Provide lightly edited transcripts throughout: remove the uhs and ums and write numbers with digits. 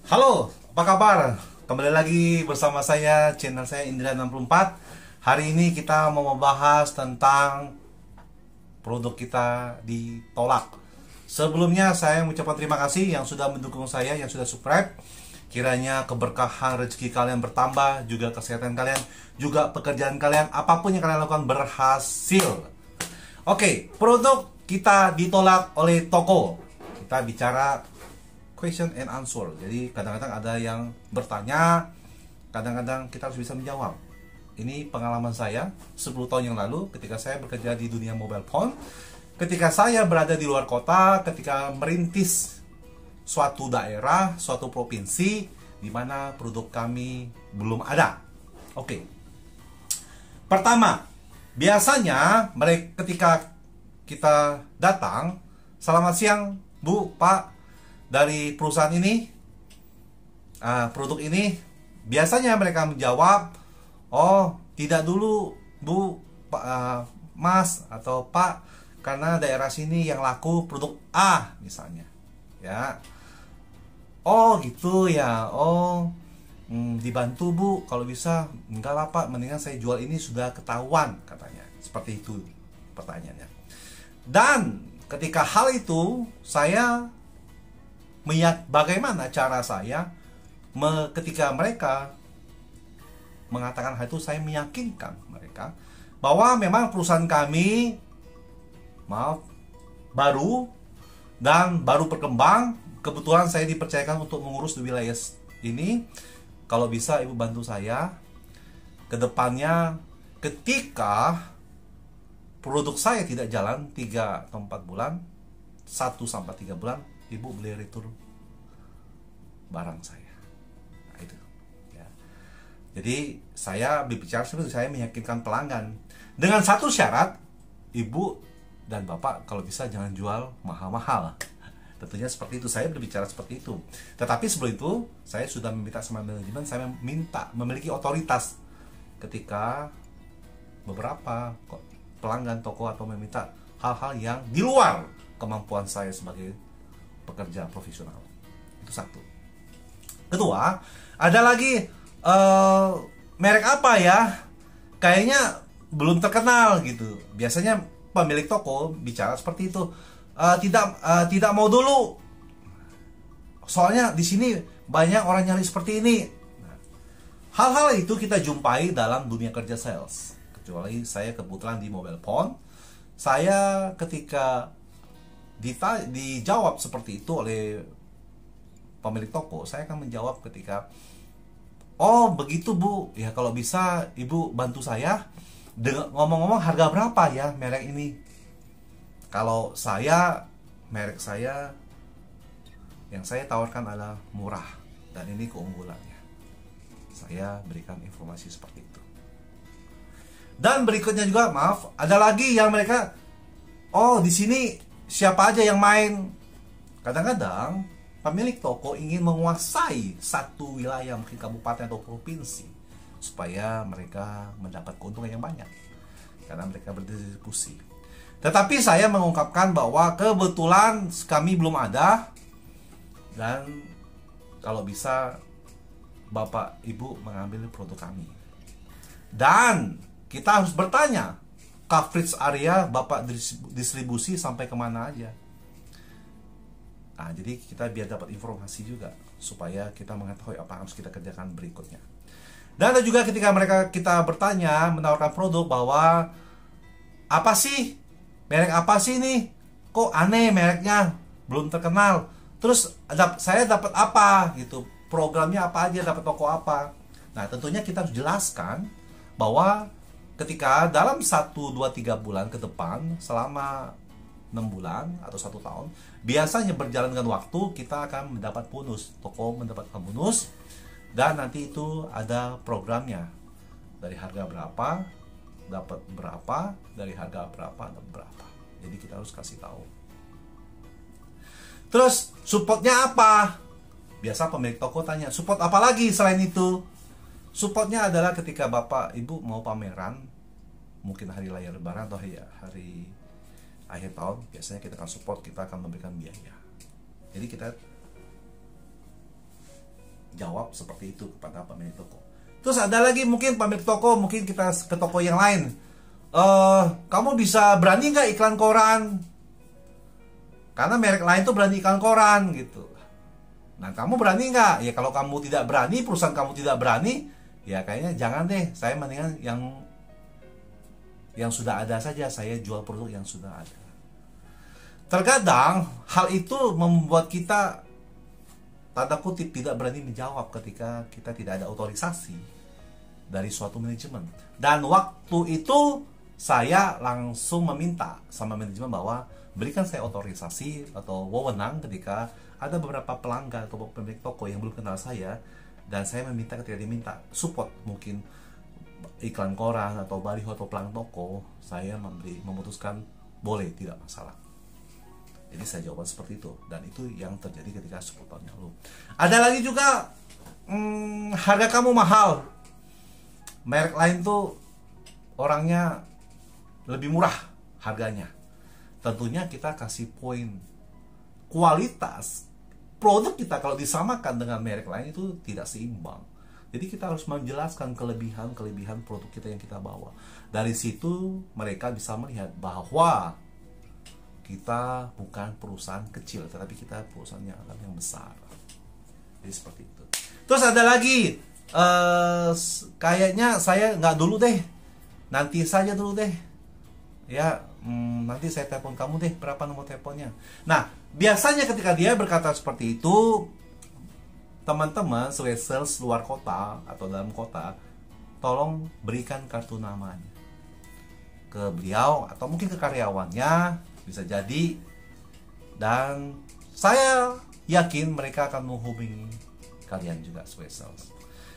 Halo, apa kabar? Kembali lagi bersama saya, channel saya Indra64. Hari ini kita mau membahas tentang produk kita ditolak. Sebelumnya saya mengucapkan terima kasih yang sudah mendukung saya, yang sudah subscribe. Kiranya keberkahan rezeki kalian bertambah, juga kesehatan kalian, juga pekerjaan kalian, apapun yang kalian lakukan berhasil. Oke, produk kita ditolak oleh toko. Kita bicara question and answer. Jadi kadang-kadang ada yang bertanya, kadang-kadang kita harus bisa menjawab. Ini pengalaman saya 10 tahun yang lalu ketika saya bekerja di dunia mobile phone. Ketika saya berada di luar kota, ketika merintis suatu daerah, suatu provinsi di mana produk kami belum ada. Oke. Pertama, biasanya mereka ketika kita datang, selamat siang Bu, Pak, dari perusahaan ini, produk ini, biasanya mereka menjawab, oh tidak dulu Bu, Pak, Mas atau Pak, karena daerah sini yang laku produk A misalnya, ya. Oh gitu ya, oh dibantu Bu, kalau bisa. Enggak lah Pak, mendingan saya jual ini sudah ketahuan katanya, seperti itu pertanyaannya. Dan ketika hal itu saya bagaimana cara saya ketika mereka mengatakan hal itu, saya meyakinkan mereka bahwa memang perusahaan kami baru dan baru berkembang. Kebetulan saya dipercayakan untuk mengurus di wilayah ini. Kalau bisa Ibu bantu saya ke depannya, ketika produk saya tidak jalan 3 atau 4 bulan, 1-3 bulan, Ibu beli return barang saya. Nah, itu ya. Jadi saya berbicara seperti saya meyakinkan pelanggan dengan satu syarat, Ibu dan Bapak kalau bisa jangan jual mahal-mahal. Tentunya seperti itu, saya berbicara seperti itu. Tetapi sebelum itu saya sudah meminta sama manajemen, saya minta memiliki otoritas ketika beberapa pelanggan toko atau meminta hal-hal yang di luar kemampuan saya sebagai pekerja profesional. Itu satu. Kedua, ada lagi merek apa ya? Kayaknya belum terkenal gitu. Biasanya pemilik toko bicara seperti itu. Tidak mau dulu. Soalnya di sini banyak orang nyari seperti ini. Nah, hal-hal itu kita jumpai dalam dunia kerja sales. Kecuali saya kebetulan di mobile phone, saya ketika dijawab seperti itu oleh pemilik toko, saya akan menjawab ketika, oh begitu Bu, ya kalau bisa Ibu bantu saya dengan ngomong-ngomong harga berapa ya merek ini. Kalau saya, merek saya yang saya tawarkan adalah murah dan ini keunggulannya. Saya berikan informasi seperti itu. Dan berikutnya juga, maaf, ada lagi yang mereka, oh di sini siapa aja yang main. Kadang-kadang pemilik toko ingin menguasai satu wilayah, mungkin kabupaten atau provinsi, supaya mereka mendapat keuntungan yang banyak karena mereka berdistribusi. Tetapi saya mengungkapkan bahwa kebetulan kami belum ada, dan kalau bisa Bapak Ibu mengambil produk kami. Dan kita harus bertanya, coverage area Bapak distribusi sampai kemana aja. Nah, jadi kita biar dapat informasi juga, supaya kita mengetahui apa yang harus kita kerjakan berikutnya. Dan ada juga ketika kita bertanya, menawarkan produk bahwa apa sih, merek apa sih ini, kok aneh mereknya, belum terkenal. Terus saya dapat apa gitu, programnya apa aja, dapat toko apa. Nah, tentunya kita harus jelaskan bahwa ketika dalam 1, 2, 3 bulan ke depan, selama 6 bulan atau 1 tahun, biasanya berjalan dengan waktu, kita akan mendapat bonus. Toko mendapatkan bonus, dan nanti itu ada programnya. Dari harga berapa, dapat berapa, dari harga berapa, dapat berapa. Jadi kita harus kasih tahu. Terus, supportnya apa? Biasa pemilik toko tanya, support apa lagi selain itu? Supportnya adalah ketika Bapak Ibu mau pameran, mungkin hari raya Lebaran atau hari akhir tahun, biasanya kita akan support, kita akan memberikan biaya. Jadi kita jawab seperti itu kepada pemilik toko. Terus ada lagi mungkin pemilik toko, mungkin kita ke toko yang lain. Kamu bisa berani nggak iklan koran? Karena merek lain tuh berani iklan koran gitu. Nah, kamu berani nggak? Ya kalau kamu tidak berani, perusahaan kamu tidak berani, ya kayaknya jangan deh. Saya mendingan yang sudah ada saja. Saya jual produk yang sudah ada. Terkadang hal itu membuat kita tanda kutip tidak berani menjawab ketika kita tidak ada otorisasi dari suatu manajemen. Dan waktu itu saya langsung meminta sama manajemen bahwa berikan saya otorisasi atau wewenang ketika ada beberapa pelanggan atau pemilik toko yang belum kenal saya, dan saya meminta ketika diminta support mungkin iklan koran atau baliho atau pelang toko, saya memutuskan boleh, tidak masalah. Jadi saya jawab seperti itu, dan itu yang terjadi ketika 10 tahun yang lalu. Ada lagi juga harga kamu mahal, merek lain tuh orangnya lebih murah harganya. Tentunya kita kasih poin kualitas produk kita kalau disamakan dengan merek lain itu tidak seimbang. Jadi kita harus menjelaskan kelebihan produk kita yang kita bawa. Dari situ mereka bisa melihat bahwa kita bukan perusahaan kecil, tetapi kita perusahaan yang besar. Jadi seperti itu. Terus ada lagi, kayaknya saya nggak dulu deh, nanti saja dulu deh. Ya, nanti saya telepon kamu deh, berapa nomor teleponnya. Nah, biasanya ketika dia berkata seperti itu, teman-teman sales luar kota atau dalam kota, tolong berikan kartu namanya ke beliau atau mungkin ke karyawannya, bisa jadi. Dan saya yakin mereka akan menghubungi kalian juga sales.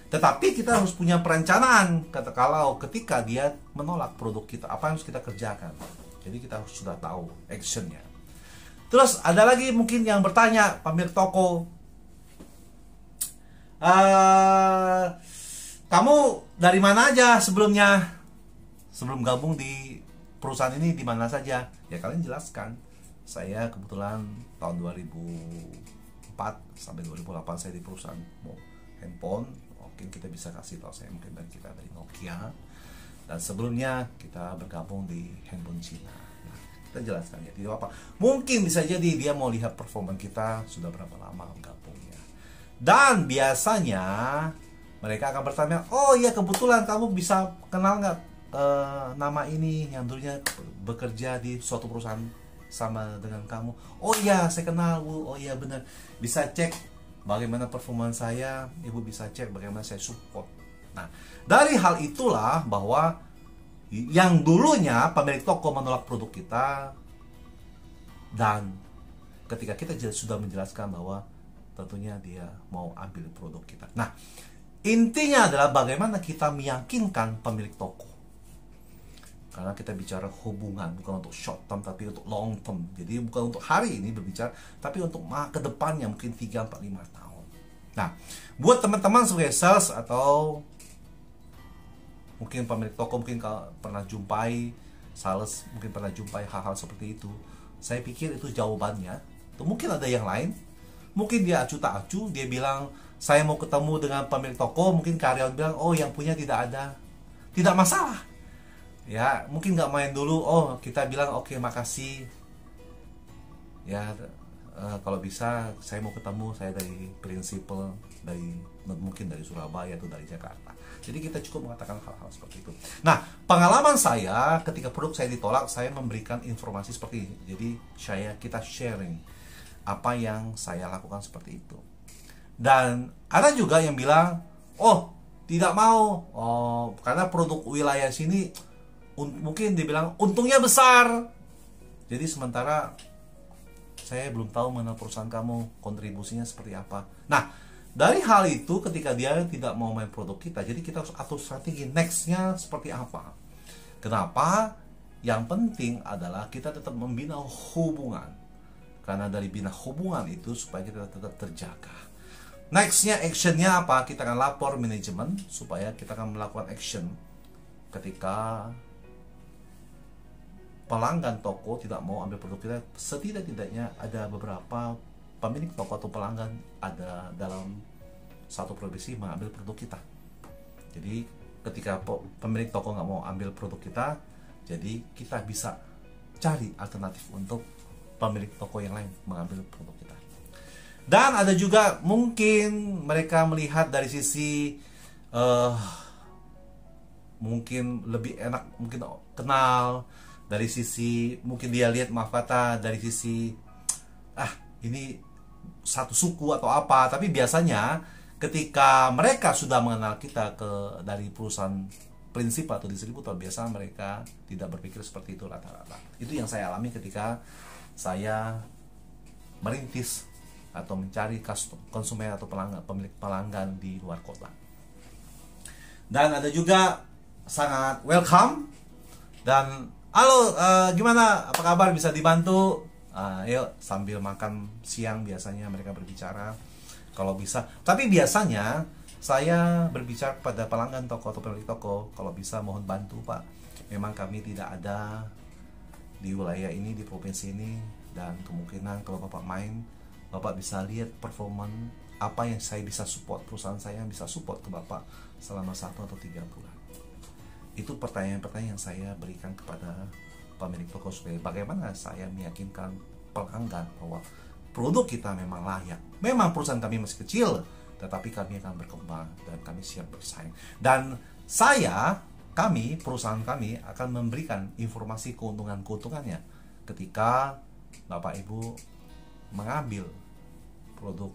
Tetapi kita harus punya perencanaan kalau ketika dia menolak produk kita, apa yang harus kita kerjakan. Jadi kita harus sudah tahu actionnya. Terus ada lagi mungkin yang bertanya, pemilik toko, kamu dari mana aja sebelumnya? Sebelum gabung di perusahaan ini di mana saja? Ya kalian jelaskan. Saya kebetulan tahun 2004 sampai 2008 saya di perusahaan handphone. Mungkin kita bisa kasih tahu saya mungkin dari Nokia, dan sebelumnya kita bergabung di handphone Cina. Nah, kita jelaskan ya, tidak apa. Mungkin bisa jadi dia mau lihat performa kita sudah berapa lama gabungnya. Dan biasanya mereka akan bertanya, oh iya kebetulan kamu bisa kenal nggak nama ini yang dulunya bekerja di suatu perusahaan sama dengan kamu? Oh iya saya kenal Bu, oh iya benar, bisa cek bagaimana performa saya, ibu bisa cek bagaimana saya support. Nah, dari hal itulah bahwa yang dulunya pemilik toko menolak produk kita, dan ketika kita sudah menjelaskan bahwa tentunya dia mau ambil produk kita. Nah, intinya adalah bagaimana kita meyakinkan pemilik toko. Karena kita bicara hubungan bukan untuk short term tapi untuk long term. Jadi bukan untuk hari ini berbicara, tapi untuk ke depannya mungkin 3, 4, 5 tahun. Nah, buat teman-teman sebagai sales atau mungkin pemilik toko, mungkin pernah jumpai sales, mungkin pernah jumpai hal-hal seperti itu. Saya pikir itu jawabannya. Tuh, mungkin ada yang lain. Mungkin dia acu tak acu, dia bilang saya mau ketemu dengan pemilik toko, mungkin karyawan bilang oh yang punya tidak ada. Tidak masalah. Ya, mungkin nggak main dulu. Oh, kita bilang oke, makasih. Ya, kalau bisa saya mau ketemu, saya dari prinsipal, mungkin dari Surabaya atau dari Jakarta. Jadi kita cukup mengatakan hal-hal seperti itu. Nah, pengalaman saya ketika produk saya ditolak, saya memberikan informasi seperti ini. Jadi kita sharing apa yang saya lakukan seperti itu. Dan ada juga yang bilang, oh tidak mau, oh karena produk wilayah sini mungkin dibilang untungnya besar. Jadi sementara saya belum tahu mana perusahaan kamu kontribusinya seperti apa. Nah, dari hal itu ketika dia tidak mau main produk kita, jadi kita harus atur strategi nextnya seperti apa. Kenapa? Yang penting adalah kita tetap membina hubungan. Karena dari bina hubungan itu supaya kita tetap terjaga. Nextnya actionnya apa? Kita akan lapor manajemen supaya kita akan melakukan action ketika pelanggan toko tidak mau ambil produk kita. Setidak-tidaknya ada beberapa pemilik toko atau pelanggan ada dalam satu provinsi mengambil produk kita. Jadi ketika pemilik toko nggak mau ambil produk kita, jadi kita bisa cari alternatif untuk pemilik toko yang lain mengambil produk kita. Dan ada juga mungkin mereka melihat dari sisi mungkin lebih enak, mungkin kenal dari sisi, mungkin dia lihat maaf kata dari sisi ini satu suku atau apa. Tapi biasanya ketika mereka sudah mengenal kita dari perusahaan prinsip atau distributor, biasa mereka tidak berpikir seperti itu rata-rata. Itu yang saya alami ketika saya merintis atau mencari konsumen atau pemilik pelanggan di luar kota. Dan ada juga sangat welcome dan halo, gimana, apa kabar, bisa dibantu, yuk, sambil makan siang biasanya mereka berbicara kalau bisa. Tapi biasanya saya berbicara pada pelanggan toko atau pemilik toko, kalau bisa mohon bantu Pak, memang kami tidak ada di wilayah ini, di provinsi ini, dan kemungkinan kalau Bapak main, Bapak bisa lihat performan apa yang saya bisa support, perusahaan saya yang bisa support ke Bapak selama 1 atau 3 bulan. Itu pertanyaan-pertanyaan yang saya berikan kepada pemilik toko, supaya bagaimana saya meyakinkan pelanggan bahwa produk kita memang layak. Memang perusahaan kami masih kecil, tetapi kami akan berkembang dan kami siap bersaing. Dan perusahaan kami akan memberikan informasi keuntungan-keuntungannya ketika Bapak Ibu mengambil produk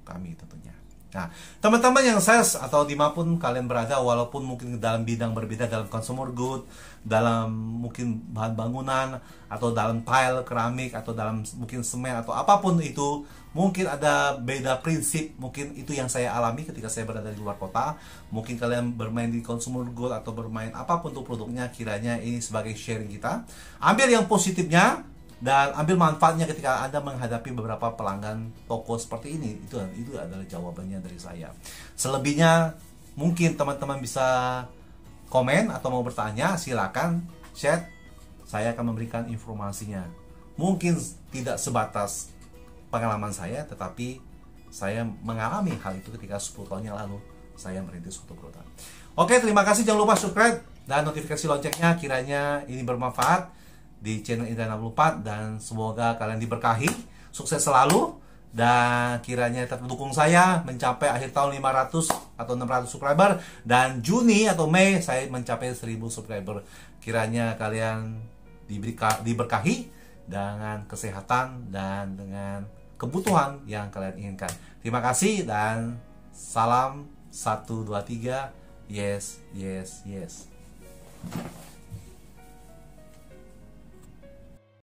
kami tentunya. Nah, teman-teman yang sales atau dimanapun kalian berada, walaupun mungkin dalam bidang berbeda, dalam consumer good, dalam mungkin bahan bangunan, atau dalam tile, keramik, atau dalam mungkin semen, atau apapun itu, mungkin ada beda prinsip. Mungkin itu yang saya alami ketika saya berada di luar kota. Mungkin kalian bermain di consumer good atau bermain apapun untuk produknya, kiranya ini sebagai sharing kita. Ambil yang positifnya dan ambil manfaatnya ketika Anda menghadapi beberapa pelanggan toko seperti ini. Itu adalah jawabannya dari saya. Selebihnya mungkin teman-teman bisa komen atau mau bertanya, silakan chat. Saya akan memberikan informasinya. Mungkin tidak sebatas pengalaman saya, tetapi saya mengalami hal itu ketika 10 tahun yang lalu saya merintis suatu perusahaan. Oke, terima kasih. Jangan lupa subscribe dan notifikasi loncengnya, kiranya ini bermanfaat di channel Indra 64, dan semoga kalian diberkahi, sukses selalu, dan kiranya tetap dukung saya mencapai akhir tahun 500 atau 600 subscriber, dan Juni atau Mei saya mencapai 1000 subscriber. Kiranya kalian diberkahi dengan kesehatan dan dengan kebutuhan yang kalian inginkan. Terima kasih dan salam 1, 2, 3. Yes, yes, yes.